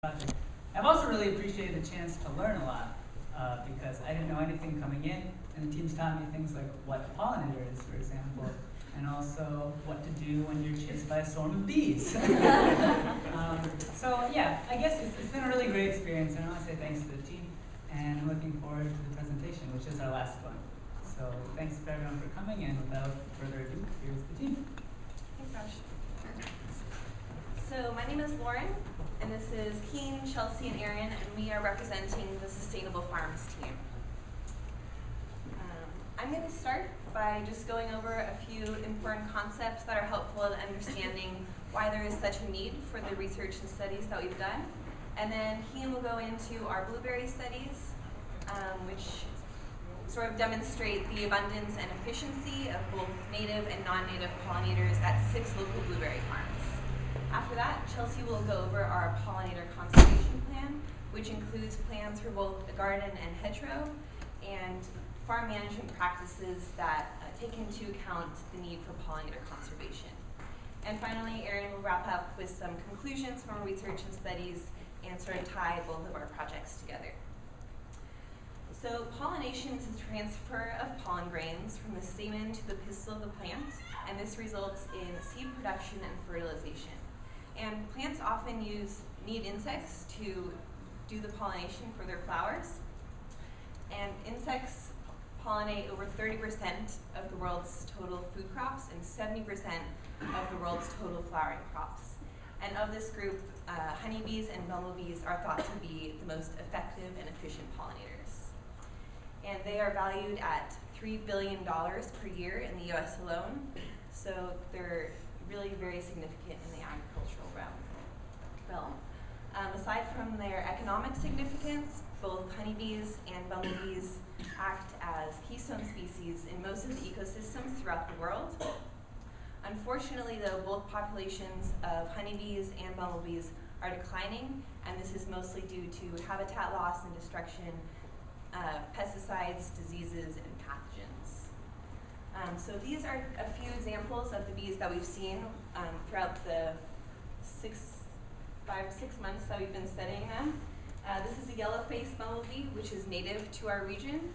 project. I've also really appreciated the chance to learn a lot because I didn't know anything coming in, and the team's taught me things like what a pollinator is, for example, and also what to do when you're chased by a swarm of bees. So yeah, I guess it's been a really great experience, and I want to say thanks to the team, and I'm looking forward to the presentation, which is our last one. So thanks for everyone for coming, and without further ado, here's the team. Thanks, Josh. So my name is Lauren, and this is Keen, Chelsea, and Aaron, and we are representing the Sustainable Farms team. I'm going to start by just going over a few important concepts that are helpful in understanding why there is such a need for the research and studies that we've done. And then Keen will go into our blueberry studies, which sort of demonstrate the abundance and efficiency of both native and non-native pollinators at 6 local blueberry farms. After that, Chelsea will go over our pollinator conservation plan, which includes plans for both the garden and hedgerow, and farm management practices that take into account the need for pollinator conservation. And finally, Erin will wrap up with some conclusions from our research and studies and sort of tie both of our projects together. So pollination is the transfer of pollen grains from the stamen to the pistil of the plant, and this results in seed production and fertilization. And plants often need insects to do the pollination for their flowers. And insects pollinate over 30% of the world's total food crops and 70% of the world's total flowering crops. And of this group, honeybees and bumblebees are thought to be the most effective and efficient pollinators. And they are valued at $3 billion per year in the US alone, so they're really very significant in the agricultural realm. Aside from their economic significance, both honeybees and bumblebees act as keystone species in most of the ecosystems throughout the world. Unfortunately, though, both populations of honeybees and bumblebees are declining, and this is mostly due to habitat loss and destruction, pesticides, diseases, and pathogens. So these are a few examples of the bees that we've seen throughout the 5-6 months that we've been studying them. This is a yellow-faced bumblebee, which is native to our region.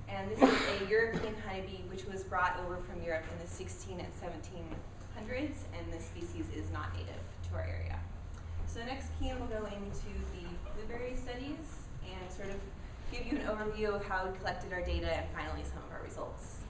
And this is a European honeybee, which was brought over from Europe in the 16 and 1700s, and this species is not native to our area. So next, Keen will go into the blueberry studies and sort of give you an overview of how we collected our data and finally some of our results.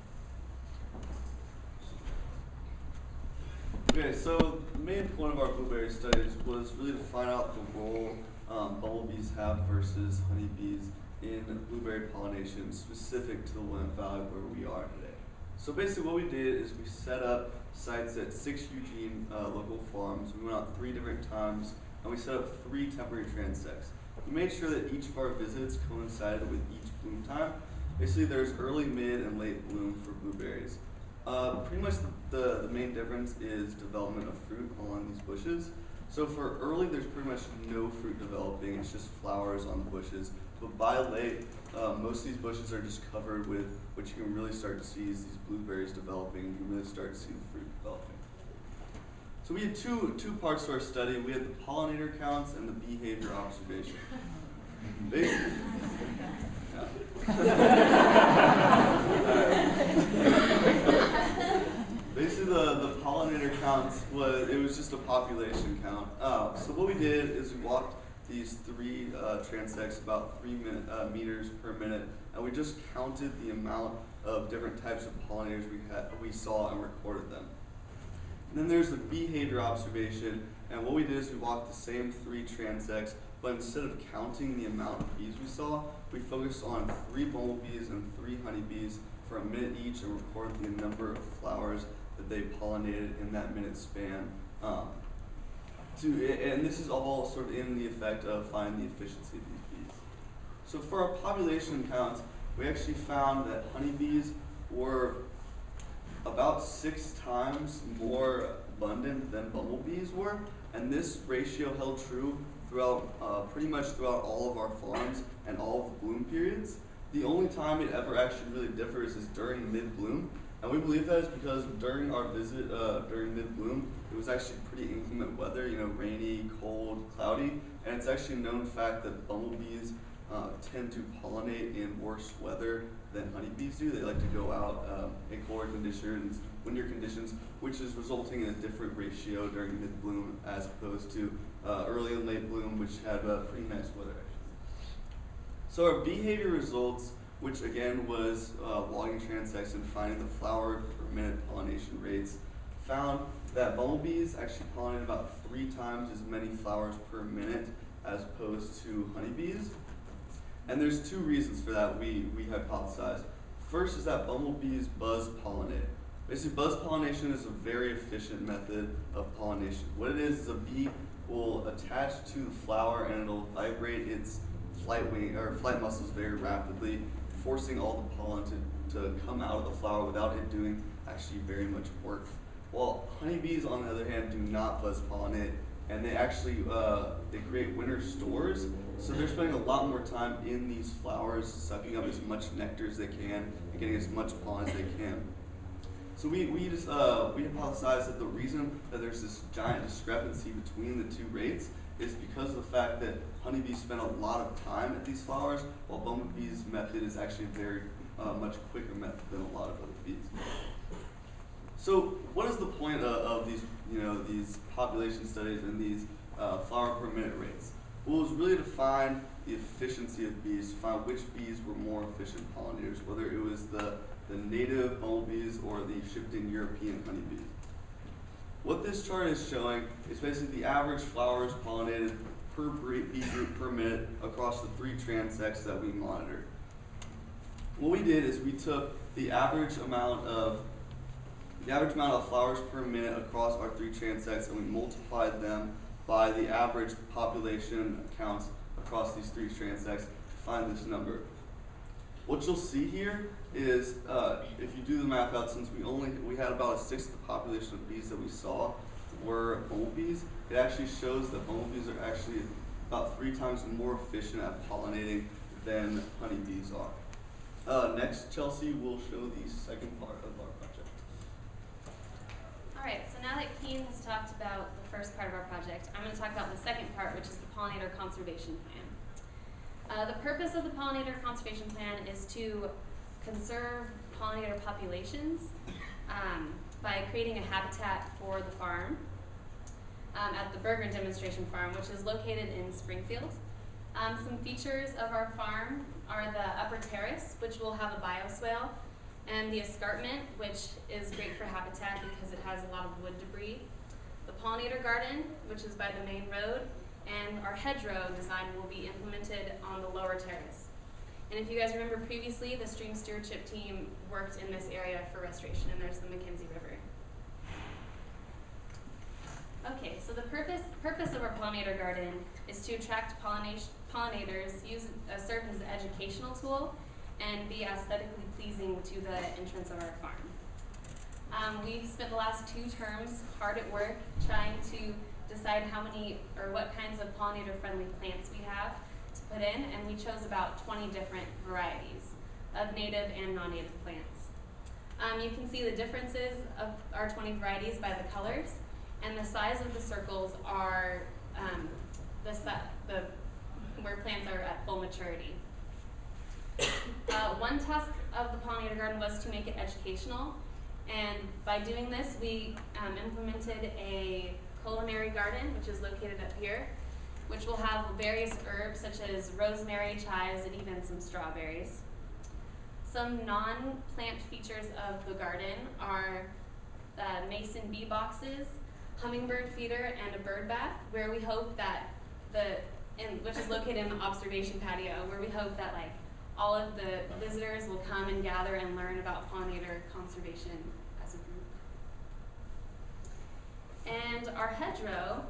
Okay, so the main point of our blueberry studies was really to find out the role bumblebees have versus honeybees in blueberry pollination specific to the Willamette Valley where we are today. So basically what we did is we set up sites at 6 Eugene local farms. We went out 3 different times and we set up 3 temporary transects. We made sure that each of our visits coincided with each bloom time. Basically there's early, mid, and late bloom for blueberries. Pretty much the main difference is development of fruit on these bushes. So for early, there's pretty much no fruit developing, it's just flowers on the bushes. But by late, most of these bushes are just covered with what you can really start to see is these blueberries developing, and you can really start to see the fruit developing. So we had two parts to our study. We had the pollinator counts and the behavior observation. Basically, Basically, the pollinator counts was just a population count. So what we did is we walked these 3 transects about 3 meters per minute, and we just counted the amount of different types of pollinators we saw and recorded them. And then there's the behavior observation, and what we did is we walked the same 3 transects, but instead of counting the amount of bees we saw, we focused on 3 bumblebees and 3 honeybees for a minute each and recorded the number of flowers that they pollinated in that minute span. And this is all sort of in the effect of finding the efficiency of these bees. So for our population counts, we actually found that honeybees were about 6 times more abundant than bumblebees were, and this ratio held true throughout pretty much throughout all of our farms and all of the bloom periods. The only time it ever actually really differs is during mid-bloom, and we believe that is because during our visit during mid-bloom, it was actually pretty inclement weather, rainy, cold, cloudy, And it's actually a known fact that bumblebees tend to pollinate in worse weather than honeybees do. They like to go out in colder conditions, winter conditions, which is resulting in a different ratio during mid-bloom as opposed to early and late bloom, which had pretty nice weather actually. So our behavior results, which again was logging transects and finding the flower per minute pollination rates, found that bumblebees actually pollinate about 3 times as many flowers per minute as opposed to honeybees. And there's 2 reasons for that we hypothesized. First is that bumblebees buzz pollinate. Basically, buzz pollination is a very efficient method of pollination. What it is a bee will attach to the flower and it'll vibrate its flight muscles very rapidly, forcing all the pollen to come out of the flower without it doing actually very much work. While honeybees, on the other hand, do not buzz pollinate, and they actually they create winter stores. So they're spending a lot more time in these flowers, sucking up as much nectar as they can and getting as much pollen as they can. So we hypothesized that the reason that there's this giant discrepancy between the 2 rates is because of the fact that honeybees spend a lot of time at these flowers, while bumblebees' method is actually a very much quicker method than a lot of other bees. So what is the point of these, these population studies and these flower per minute rates? Well, it was really to find the efficiency of bees, to find which bees were more efficient pollinators, whether it was the native bumblebees or the shipped-in European honeybees. What this chart is showing is basically the average flowers pollinated per bee group per minute across the 3 transects that we monitored. What we did is we took the average amount of flowers per minute across our 3 transects and we multiplied them by the average population counts across these 3 transects to find this number. What you'll see here is, if you do the math out, since we had about 1/6 of the population of bees that we saw were bumblebees, it actually shows that bumblebees are actually about 3 times more efficient at pollinating than honeybees are. Next, Chelsea will show the second part of our project. Alright, so now that Keen has talked about the first part of our project, I'm going to talk about the second part, which is the pollinator conservation plan. The purpose of the pollinator conservation plan is to conserve pollinator populations by creating a habitat for the farm at the Berger Demonstration Farm, which is located in Springfield. Some features of our farm are the upper terrace, which will have a bioswale, and the escarpment, which is great for habitat because it has a lot of wood debris. The pollinator garden, which is by the main road, and our hedgerow design will be implemented on the lower terrace. And if you guys remember previously, the stream stewardship team worked in this area for restoration, and there's the Mackenzie River. Okay, so the purpose of our pollinator garden is to attract pollinators, serve as an educational tool, and be aesthetically pleasing to the entrance of our farm. We've spent the last 2 terms hard at work trying to decide how many or what kinds of pollinator-friendly plants we have to put in, and we chose about 20 different varieties of native and non-native plants. You can see the differences of our 20 varieties by the colors, and the size of the circles are where plants are at full maturity. One task of the pollinator garden was to make it educational, and by doing this we implemented a culinary garden, which is located up here, which will have various herbs such as rosemary, chives, and even some strawberries. Some non-plant features of the garden are mason bee boxes, hummingbird feeder, and a bird bath, where we hope that which is located in the observation patio, where we hope that all of the visitors will come and gather and learn about pollinator conservation as a group. And our hedgerow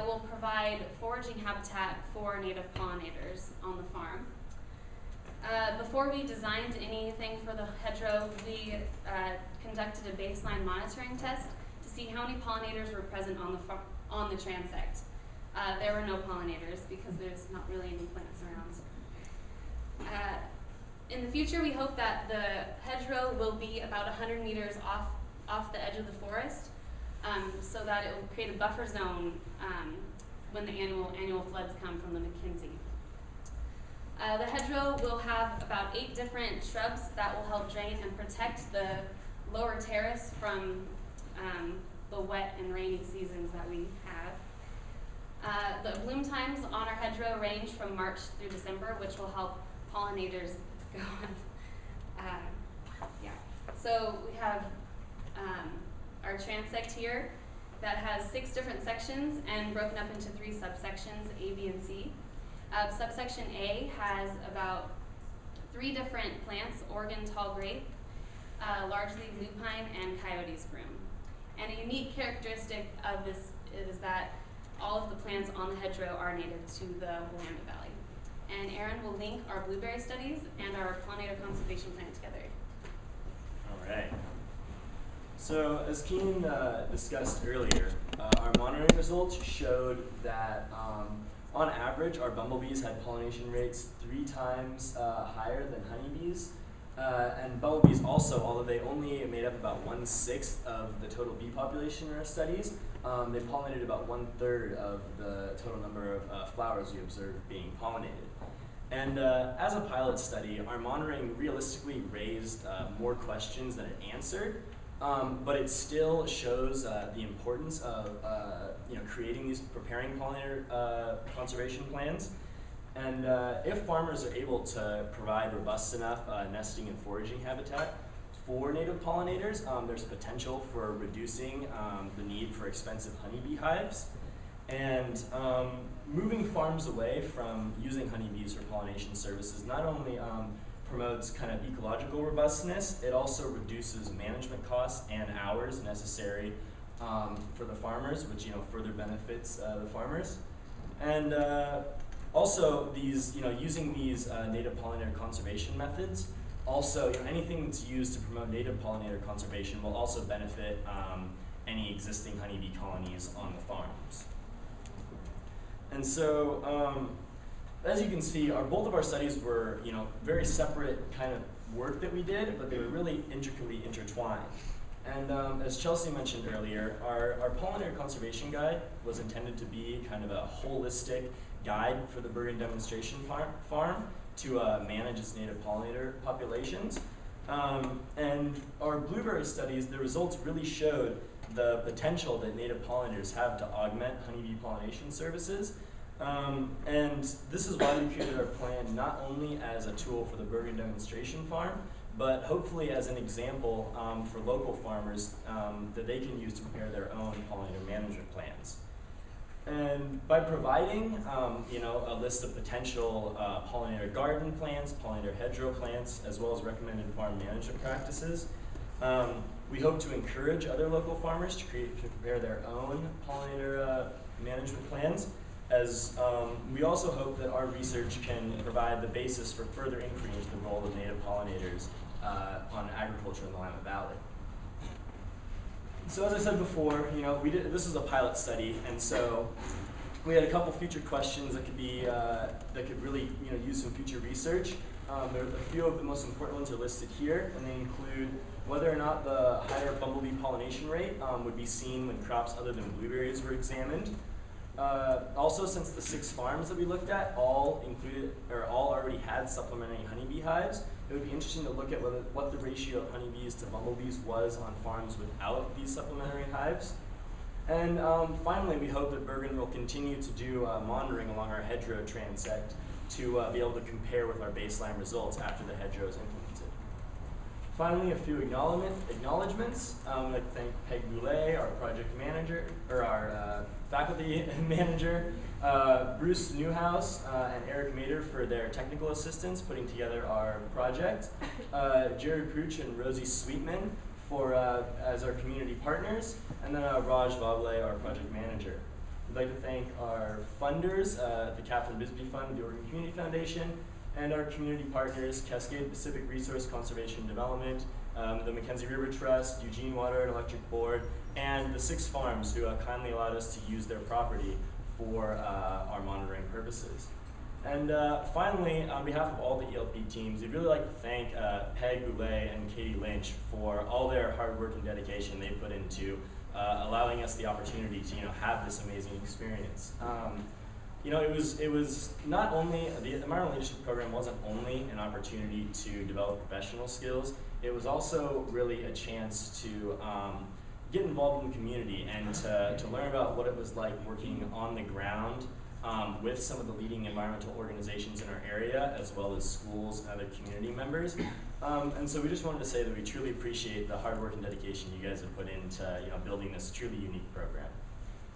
will provide foraging habitat for native pollinators on the farm. Before we designed anything for the hedgerow, we conducted a baseline monitoring test to see how many pollinators were present on the transect. There were no pollinators because there's not really any plants around. In the future, we hope that the hedgerow will be about 100 meters off the edge of the forest, so that it will create a buffer zone when the annual floods come from the McKinsey. The hedgerow will have about 8 different shrubs that will help drain and protect the lower terrace from the wet and rainy seasons that we have. The bloom times on our hedgerow range from March through December, which will help pollinators go on. Yeah. So we have our transect here that has 6 different sections and broken up into 3 subsections, A, B, and C. Subsection A has about 3 different plants: Oregon tall grape, largely lupine, and coyote's broom. And a unique characteristic of this is that all of the plants on the hedgerow are native to the Willamette Valley. And Aaron will link our blueberry studies and our pollinator conservation plan together. All right. So as Keenan discussed earlier, our monitoring results showed that on average, our bumblebees had pollination rates 3 times higher than honeybees. And bumblebees also, although they only made up about 1/6 of the total bee population in our studies, they pollinated about 1/3 of the total number of flowers we observed being pollinated. And as a pilot study, our monitoring realistically raised more questions than it answered, but it still shows the importance of creating these preparing pollinator conservation plans. And if farmers are able to provide robust enough nesting and foraging habitat for native pollinators, there's potential for reducing the need for expensive honeybee hives. And moving farms away from using honeybees for pollination services not only promotes kind of ecological robustness, it also reduces management costs and hours necessary for the farmers, which further benefits the farmers. And also, these using these native pollinator conservation methods, also anything that's used to promote native pollinator conservation will also benefit any existing honeybee colonies on the farms. And so, as you can see, both of our studies were very separate kind of work that we did, but they were really intricately intertwined. And as Chelsea mentioned earlier, our pollinator conservation guide was intended to be kind of a holistic guide for the Bergen demonstration farm to manage its native pollinator populations. And our blueberry studies, the results really showed the potential that native pollinators have to augment honeybee pollination services. And this is why we created our plan not only as a tool for the Bergen demonstration farm, but hopefully as an example for local farmers that they can use to prepare their own pollinator management plans. And by providing a list of potential pollinator garden plants, pollinator hedgerow plants, as well as recommended farm management practices, we hope to encourage other local farmers to prepare their own pollinator management plans, as we also hope that our research can provide the basis for further increasing the role of native pollinators on agriculture in the Willamette Valley. So as I said before, this is a pilot study, and so we had a couple featured questions that could be that could really use some future research. There are a few of the most important ones are listed here, and they include whether or not the higher bumblebee pollination rate would be seen when crops other than blueberries were examined. Also, since the 6 farms that we looked at all already had supplementary honeybee hives, it would be interesting to look at what the ratio of honeybees to bumblebees was on farms without these supplementary hives. And finally, we hope that Bergen will continue to do monitoring along our hedgerow transect to be able to compare with our baseline results after the hedgerow is implemented. Finally, a few acknowledgements. I'd like to thank Peg Goulet, our project manager, or our faculty manager, Bruce Newhouse and Eric Mader for their technical assistance putting together our project, Jerry Pruch and Rosie Sweetman as our community partners, and then Raj Vable, our project manager. We'd like to thank our funders, the Catherine Bisbee Fund, the Oregon Community Foundation, and our community partners, Cascade Pacific Resource Conservation and Development, the Mackenzie River Trust, Eugene Water and Electric Board, and the 6 farms who kindly allowed us to use their property for our monitoring purposes. And finally, on behalf of all the ELP teams, we'd really like to thank Peg Goulet and Katie Lynch for all their hard work and dedication they put into allowing us the opportunity to have this amazing experience. It was not only, the environmental leadership program wasn't only an opportunity to develop professional skills, it was also really a chance to get involved in the community and to learn about what it was like working on the ground with some of the leading environmental organizations in our area, as well as schools and other community members. And so we just wanted to say that we truly appreciate the hard work and dedication you guys have put into building this truly unique program.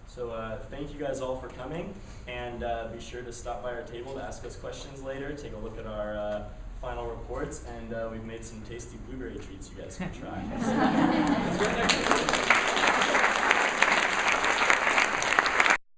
So thank you guys all for coming, and be sure to stop by our table to ask us questions later, take a look at our final reports, and we've made some tasty blueberry treats you guys can try.